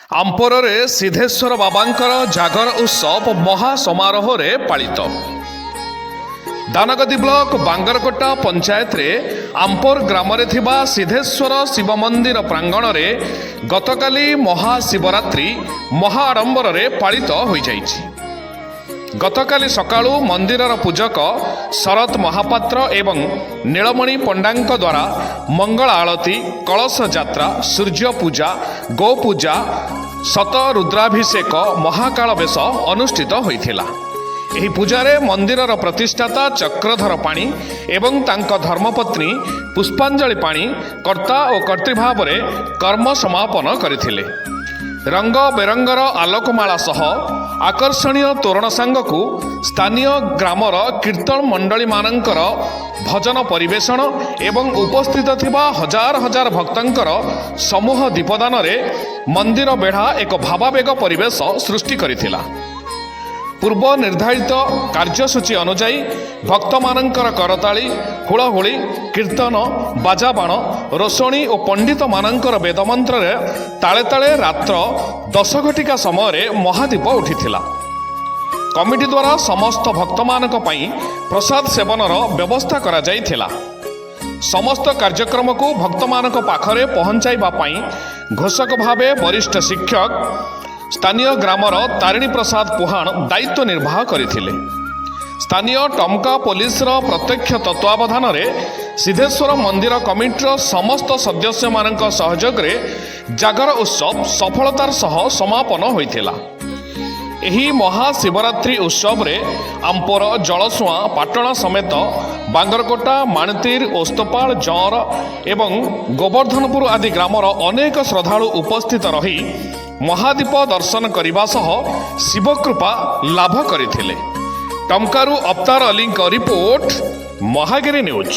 आंपोरे सिद्धेश्वर बाबांकर जागर उत्सव महासमारोह पालित। दानगदी ब्लॉक बांगरकोटा पंचायत रे आंपोर ग्राम रे थिबा सिद्धेश्वर शिव मंदिर प्रांगण रे गतकाली महाशिवरात्रि महाआडंबर रे पालित होई जाइछि। गतकाली सकाळू मंदिरर पूजक शरत महापात्र एवं नीलमणि पंडांक द्वारा मंगल आळती, कलश यात्रा, सूर्य पूजा, गौ पूजा, शत रुद्राभिषेक, महाकाल बेश अनुष्ठित होइथिला। ଏହି ପୂଜାରେ ମନ୍ଦିରର ପ୍ରତିଷ୍ଠାତା ଚକ୍ରଧର ପାଣି ଏବଂ ତାଙ୍କ ଧର୍ମପତ୍ନୀ ପୁଷ୍ପାଞ୍ଜଳି ପାଣି କର୍ତ୍ତା ଓ କର୍ତ୍ତୃ ଭାବରେ କର୍ମ ସମାପନ କରିଥିଲେ। ରଙ୍ଗ ବେରଙ୍ଗର ଆଲୋକମାଳା ସହ ଆକର୍ଷଣୀୟ ତୋରଣ ସାଙ୍ଗକୁ ସ୍ଥାନୀୟ ଗ୍ରାମର କୀର୍ତ୍ତନ ମଣ୍ଡଳୀମାନଙ୍କର ଭଜନ ପରିବେଷଣ ଏବଂ ଉପସ୍ଥିତ ଥିବା ହଜାର ହଜାର ଭକ୍ତଙ୍କର ସମୂହ ଦୀପଦାନରେ ମନ୍ଦିର ବେଢ଼ା ଏକ ଭାବାବେଗ ପରିବେଶ ସୃଷ୍ଟି କରିଥିଲା। पूर्व निर्धारित कार्यसूची अनुजाई भक्तमानंकर करताली, हुलहुली, कीर्तन, बाजाबाण, रोषणी और पंडित मानंकर वेदमंत्र ताले ताले रात्र 10 घटिका समय महादीप उठिथिला। कमिटी द्वारा समस्त भक्तमानक पई प्रसाद सेवनर व्यवस्था करा जाइथिला। समस्त कार्यक्रम को भक्तमानक पाखरे पहुंचाइबा पई घोषक भावे वरिष्ठ शिक्षक स्थानीय ग्रामर तारिणी प्रसाद पुहाण दायित्व निर्वाह करथिले। स्थानीय टमका पुलिस प्रत्यक्ष तत्वावधान रे सिद्धेश्वर मंदिर कमिटीर समस्त सदस्य मानक सहयोग रे जागर उत्सव सफलतार सह समापन होइथिला। एही महाशिवरात्रि उत्सव रे आंपोर, जलसुआ, पाटणा समेत बांगरकोटा, माणतीर, ओस्तपाल, जौर एवं गोवर्धनपुर आदि ग्रामर अनेक श्रद्धालु उपस्थित रही महादीप दर्शन करने सह शिवकृपा लाभ करथिले। टमकारु अवतार अली रिपोर्ट, महागिरी न्यूज।